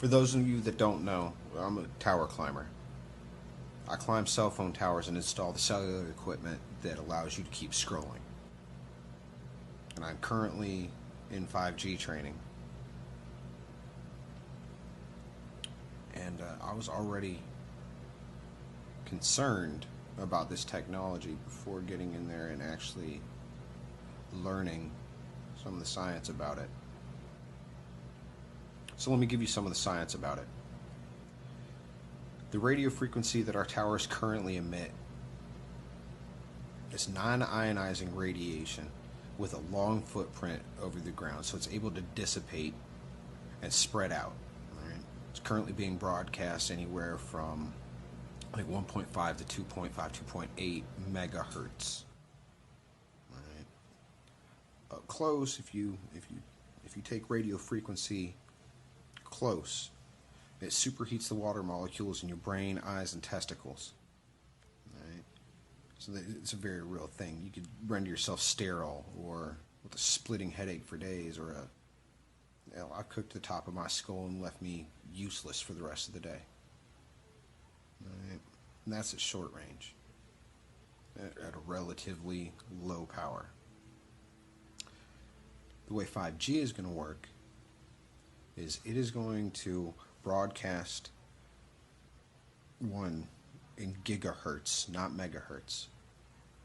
For those of you that don't know, I'm a tower climber. I climb cell phone towers and install the cellular equipment that allows you to keep scrolling. And I'm currently in 5G training. And I was already concerned about this technology before getting in there and actually learning some of the science about it. So let me give you some of the science about it. The radio frequency that our towers currently emit is non-ionizing radiation with a long footprint over the ground, so it's able to dissipate and spread out. Right? It's currently being broadcast anywhere from like 1.5 to 2.5, 2.8 megahertz. Right? Up close, if you take radio frequency close, it superheats the water molecules in your brain, eyes, and testicles. Right? So it's a very real thing. You could render yourself sterile or with a splitting headache for days, or I cooked the top of my skull and left me useless for the rest of the day. Right? And that's at short range, at a relatively low power. The way 5G is going to work is it is going to broadcast in gigahertz, not megahertz.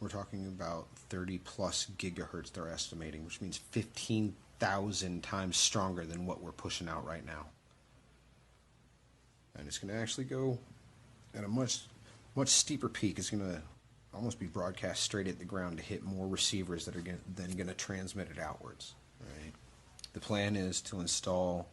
We're talking about 30 plus gigahertz they're estimating, which means 15,000 times stronger than what we're pushing out right now. And it's going to actually go at a much steeper peak. It's going to almost be broadcast straight at the ground to hit more receivers that are then going to transmit it outwards. Right? The plan is to install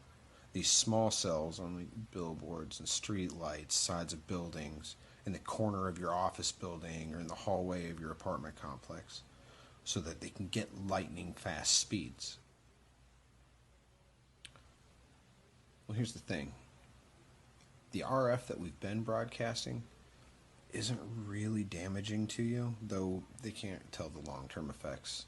these small cells on the billboards and street lights, sides of buildings, in the corner of your office building or in the hallway of your apartment complex, so that they can get lightning fast speeds. Well, here's the thing. The RF that we've been broadcasting isn't really damaging to you, though they can't tell the long-term effects.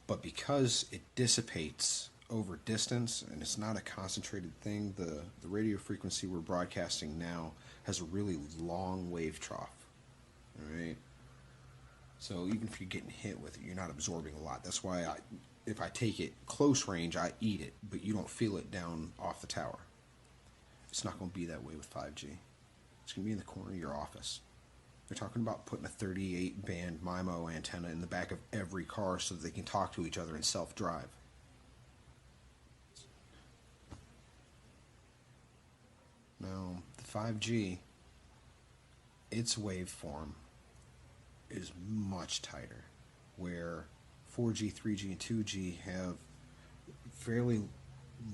But because it dissipates over distance and it's not a concentrated thing, the radio frequency we're broadcasting now has a really long wave trough. Alright? So even if you're getting hit with it, you're not absorbing a lot. That's why if I take it close range, I eat it, but you don't feel it down off the tower. It's not going to be that way with 5G. It's going to be in the corner of your office. They're talking about putting a 38 band MIMO antenna in the back of every car so that they can talk to each other and self-drive. Now, the 5G, its waveform is much tighter, where 4G, 3G, and 2G have fairly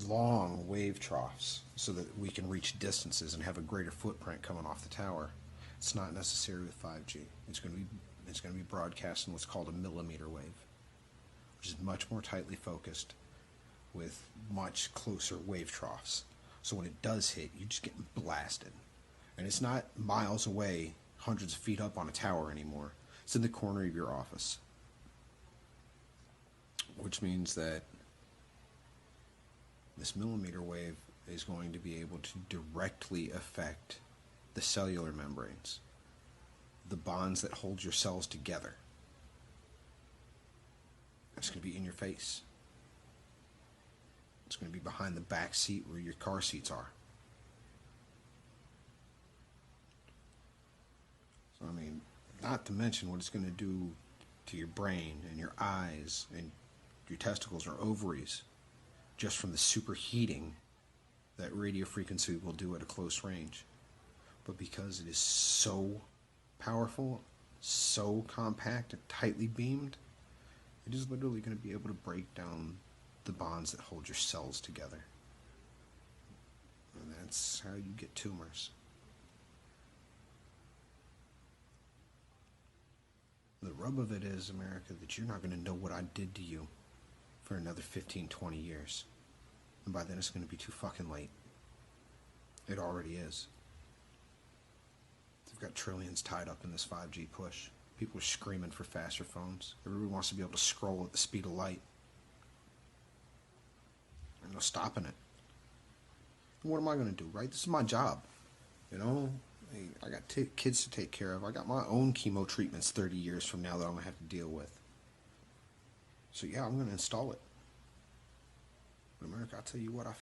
long wave troughs so that we can reach distances and have a greater footprint coming off the tower. It's not necessary with 5G. It's going to be broadcast in what's called a millimeter wave, which is much more tightly focused with much closer wave troughs. So when it does hit, you just get blasted. And it's not miles away, hundreds of feet up on a tower anymore. It's in the corner of your office. Which means that this millimeter wave is going to be able to directly affect the cellular membranes, the bonds that hold your cells together. It's going to be in your face. It's going to be behind the back seat where your car seats are. So, I mean, not to mention what it's going to do to your brain and your eyes and your testicles or ovaries just from the superheating that radio frequency will do at a close range. But because it is so powerful, so compact and tightly beamed, it is literally going to be able to break down the bonds that hold your cells together. And that's how you get tumors. The rub of it is, America, that you're not going to know what I did to you for another 15, 20 years. And by then it's going to be too fucking late. It already is. They've got trillions tied up in this 5G push. People are screaming for faster phones. Everybody wants to be able to scroll at the speed of light. There's no stopping it. What am I going to do, right? This is my job. You know, hey, I got kids to take care of. I got my own chemo treatments 30 years from now that I'm going to have to deal with. So yeah, I'm going to install it. But America, I'll tell you what, I